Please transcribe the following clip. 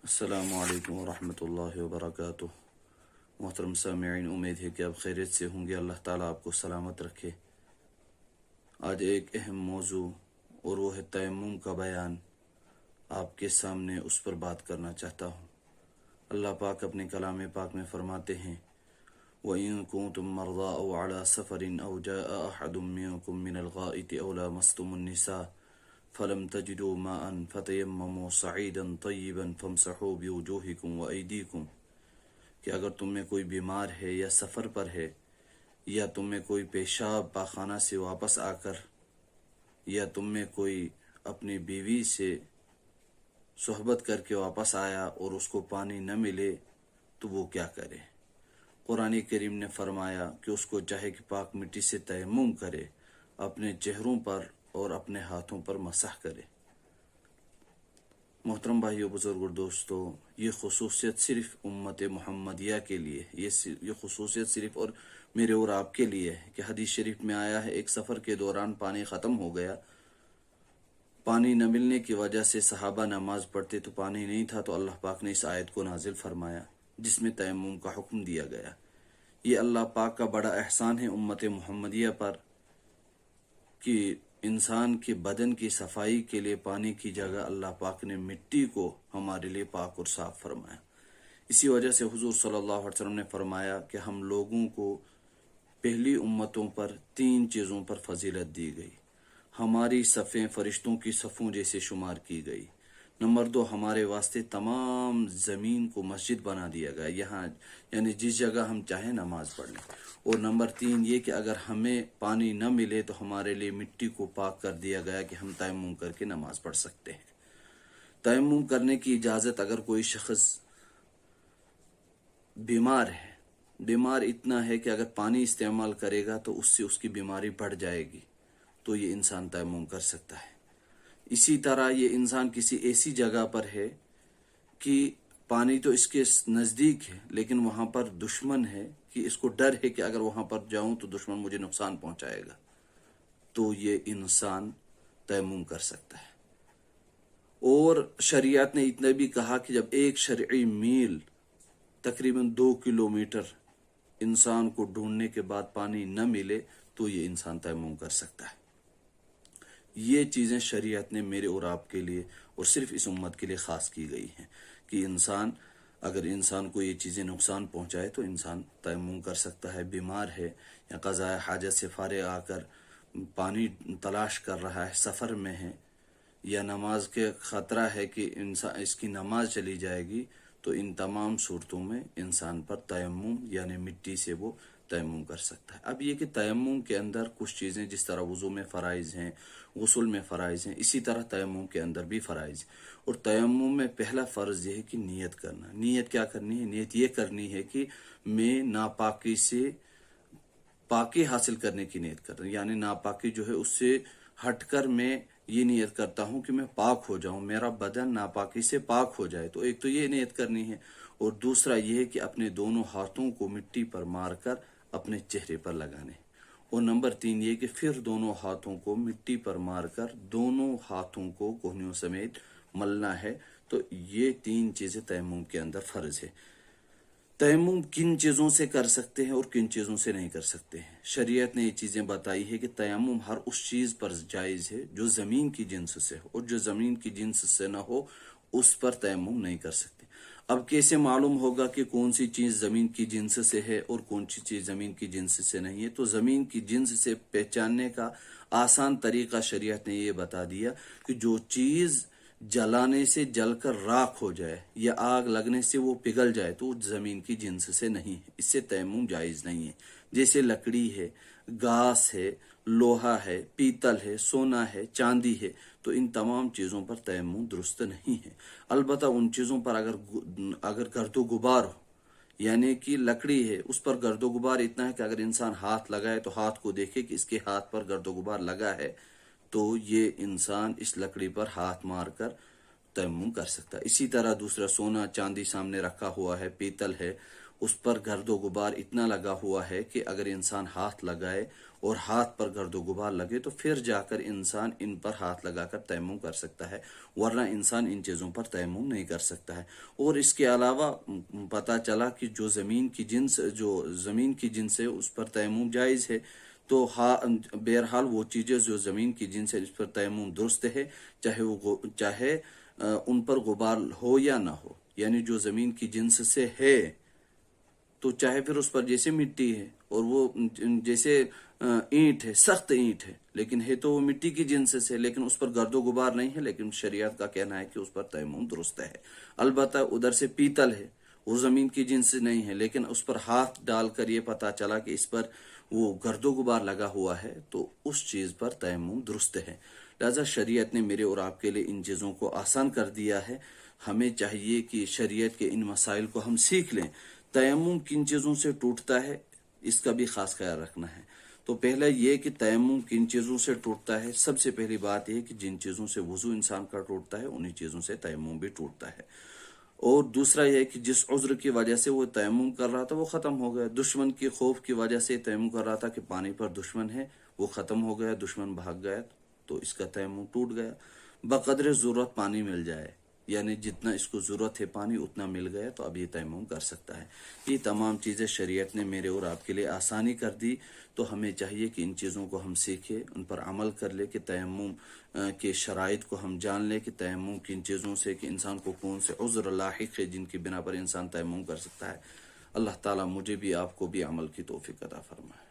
السلام علیکم ورحمۃ اللہ وبرکاتہ۔ محترم سامعین، امید ہے کہ آپ خیریت سے ہوں گے۔ اللہ تعالیٰ آپ کو سلامت رکھے۔ آج ایک اہم موضوع اور وہ ہے تیمم کا بیان، آپ کے سامنے اس پر بات کرنا چاہتا ہوں۔ اللہ پاک اپنے کلام پاک میں فرماتے ہیں وَإِن كُنتُم مَرْضَىٰ أَوْ عَلَىٰ سَفَرٍ أَوْ جَاءَ أَحَدٌ مِّنكُم مِّنَ الْغَائِطِ أَوْ لَامَسْتُمُ النِّسَاءَ فَلَمْ تَجِدُوا مَاءً فَتَيَمَّمُوا صَعِيدًا طَيِّبًا فَامْسَحُوا بِوُجُوهِكُمْ وَأَيْدِيكُمْ کہ اگر تم میں کوئی بیمار ہے یا سفر پر ہے، یا تم میں کوئی پیشاب پاخانہ سے واپس آ کر، یا تم میں کوئی اپنی بیوی سے صحبت کر کے واپس آیا اور اس کو پانی نہ ملے تو وہ کیا کرے؟ قرآن کریم نے فرمایا کہ اس کو چاہے کہ پاک مٹی سے تیمم کرے، اپنے چہروں پر اور اپنے ہاتھوں پر مسح کرے۔ محترم بھائیو، بزرگ اور دوستو، یہ خصوصیت صرف امت محمدیہ کے لیے، یہ خصوصیت صرف اور میرے اور آپ کے لیے ہے کہ حدیث شریف میں آیا ہے ایک سفر کے دوران پانی ختم ہو گیا، پانی نہ ملنے کی وجہ سے صحابہ نماز پڑھتے تو پانی نہیں تھا، تو اللہ پاک نے اس آیت کو نازل فرمایا جس میں تیمم کا حکم دیا گیا۔ یہ اللہ پاک کا بڑا احسان ہے امت محمدیہ پر کہ انسان کے بدن کی صفائی کے لیے پانی کی جگہ اللہ پاک نے مٹی کو ہمارے لیے پاک اور صاف فرمایا۔ اسی وجہ سے حضور صلی اللہ علیہ وسلم نے فرمایا کہ ہم لوگوں کو پہلی امتوں پر 3 چیزوں پر فضیلت دی گئی۔ ہماری صفیں فرشتوں کی صفوں جیسے شمار کی گئی۔ نمبر 2، ہمارے واسطے تمام زمین کو مسجد بنا دیا گیا، یہاں یعنی جس جگہ ہم چاہیں نماز پڑھ لیں۔ اور نمبر 3 یہ کہ اگر ہمیں پانی نہ ملے تو ہمارے لیے مٹی کو پاک کر دیا گیا کہ ہم تیمم کر کے نماز پڑھ سکتے ہیں۔ تیمم کرنے کی اجازت اگر کوئی شخص بیمار ہے، بیمار اتنا ہے کہ اگر پانی استعمال کرے گا تو اس سے اس کی بیماری بڑھ جائے گی، تو یہ انسان تیمم کر سکتا ہے۔ اسی طرح یہ انسان کسی ایسی جگہ پر ہے کہ پانی تو اس کے نزدیک ہے لیکن وہاں پر دشمن ہے، کہ اس کو ڈر ہے کہ اگر وہاں پر جاؤں تو دشمن مجھے نقصان پہنچائے گا، تو یہ انسان تیمم کر سکتا ہے۔ اور شریعت نے اتنا بھی کہا کہ جب ایک شرعی میل تقریباً 2 کلومیٹر انسان کو ڈھونڈنے کے بعد پانی نہ ملے تو یہ انسان تیمم کر سکتا ہے۔ یہ چیزیں شریعت نے میرے اور آپ کے لیے اور صرف اس امت کے لیے خاص کی گئی ہیں کہ اگر انسان کو یہ چیزیں نقصان پہنچائے تو انسان تیمم کر سکتا ہے۔ بیمار ہے یا قضاء حاجت سے فارغ آ کر پانی تلاش کر رہا ہے، سفر میں ہے، یا نماز کے خطرہ ہے کہ اس کی نماز چلی جائے گی، تو ان تمام صورتوں میں انسان پر تیمم یعنی مٹی سے وہ تیمم کر سکتا ہے۔ اب یہ کہ تیمم کے اندر کچھ چیزیں جس طرح وضو میں فرائض ہیں، غسل میں فرائض ہیں، اسی طرح تیمم کے اندر بھی فرائض ہیں۔ اور تیمم میں پہلا فرض یہ ہے کہ نیت کرنا۔ نیت کیا کرنی ہے؟ نیت یہ کرنی ہے کہ میں ناپاکی سے پاکی حاصل کرنے کی نیت کر رہا ہوں، یعنی ناپاکی جو ہے اس سے ہٹ کر میں یہ نیت کرتا ہوں کہ میں پاک ہو جاؤں، میرا بدن ناپاکی سے پاک ہو جائے۔ تو ایک تو یہ نیت کرنی ہے، اور دوسرا یہ ہے کہ اپنے دونوں ہاتھوں کو مٹی پر مار کر اپنے چہرے پر لگانے، اور نمبر 3 یہ کہ پھر دونوں ہاتھوں کو مٹی پر مار کر دونوں ہاتھوں کو کوہنیوں سمیت ملنا ہے۔ تو یہ 3 چیزیں تیمم کے اندر فرض ہے۔ تیمم کن چیزوں سے کر سکتے ہیں اور کن چیزوں سے نہیں کر سکتے ہیں؟ شریعت نے یہ چیزیں بتائی ہے کہ تیمم ہر اس چیز پر جائز ہے جو زمین کی جنس سے ہو، اور جو زمین کی جنس سے نہ ہو اس پر تیمم نہیں کر سکتے۔ اب کیسے معلوم ہوگا کہ کون سی چیز زمین کی جنس سے ہے اور کون سی چیز زمین کی جنس سے نہیں ہے؟ تو زمین کی جنس سے پہچاننے کا آسان طریقہ شریعت نے یہ بتا دیا کہ جو چیز جلانے سے جل کر راکھ ہو جائے یا آگ لگنے سے وہ پگھل جائے تو زمین کی جنس سے نہیں ہے، اس سے تیمم جائز نہیں ہے۔ جیسے لکڑی ہے، گھاس ہے، لوہا ہے، پیتل ہے، سونا ہے، چاندی ہے، تو ان تمام چیزوں پر تیمم درست نہیں ہے۔ البتہ ان چیزوں پر اگر گرد و غبار ہو، یعنی کہ لکڑی ہے اس پر گرد و غبار اتنا ہے کہ اگر انسان ہاتھ لگائے تو ہاتھ کو دیکھے کہ اس کے ہاتھ پر گرد و غبار لگا ہے، تو یہ انسان اس لکڑی پر ہاتھ مار کر تیمم کر سکتا ہے۔ اسی طرح دوسرا سونا چاندی سامنے رکھا ہوا ہے، پیتل ہے، اس پر گرد و غبار اتنا لگا ہوا ہے کہ اگر انسان ہاتھ لگائے اور ہاتھ پر گرد و غبار لگے تو پھر جا کر انسان ان پر ہاتھ لگا کر تیمم کر سکتا ہے، ورنہ انسان ان چیزوں پر تیمم نہیں کر سکتا ہے۔ اور اس کے علاوہ پتہ چلا کہ جو زمین کی جنس ہے اس پر تیمم جائز ہے، تو بہرحال وہ چیزیں جو زمین کی جنس ہے اس پر تیمم درست ہے، چاہے ان پر غبار ہو یا نہ ہو، یعنی جو زمین کی جنس سے ہے تو چاہے پھر اس پر جیسے مٹی ہے اور وہ جیسے اینٹ ہے، سخت اینٹ ہے، لیکن ہے تو وہ مٹی کی جنس سے، لیکن اس پر گرد و غبار نہیں ہے، لیکن شریعت کا کہنا ہے کہ اس پر تیمم درست ہے۔ البتہ ادھر سے پیتل ہے، وہ زمین کی جنس سے نہیں ہے، لیکن اس پر ہاتھ ڈال کر یہ پتا چلا کہ اس پر وہ گرد و غبار لگا ہوا ہے، تو اس چیز پر تیمم درست ہے۔ لہذا شریعت نے میرے اور آپ کے لیے ان چیزوں کو آسان کر دیا ہے۔ ہمیں چاہیے کہ شریعت کے ان مسائل کو ہم سیکھ لیں۔ تیمم کن چیزوں سے ٹوٹتا ہے اس کا بھی خاص خیال رکھنا ہے۔ تو پہلا یہ کہ تیمم کن چیزوں سے ٹوٹتا ہے، سب سے پہلی بات یہ کہ جن چیزوں سے وضو انسان کا ٹوٹتا ہے انہی چیزوں سے تیمم بھی ٹوٹتا ہے۔ اور دوسرا یہ کہ جس عذر کی وجہ سے وہ تیمم کر رہا تھا وہ ختم ہو گیا، دشمن کی خوف کی وجہ سے تیمم کر رہا تھا کہ پانی پر دشمن ہے، وہ ختم ہو گیا، دشمن بھاگ گیا تو اس کا تیمم ٹوٹ گیا۔ بقدر ضرورت پانی مل جائے، یعنی جتنا اس کو ضرورت ہے پانی اتنا مل گیا تو اب یہ تیمم کر سکتا ہے۔ یہ تمام چیزیں شریعت نے میرے اور آپ کے لیے آسانی کر دی، تو ہمیں چاہیے کہ ان چیزوں کو ہم سیکھیں، ان پر عمل کر لیں، کہ تیمم کے شرائط کو ہم جان لیں کہ تیمم کن چیزوں سے، کہ انسان کو کون سے عذر لاحق ہے جن کی بنا پر انسان تیمم کر سکتا ہے۔ اللہ تعالیٰ مجھے بھی آپ کو بھی عمل کی توفیق عطا فرمائے۔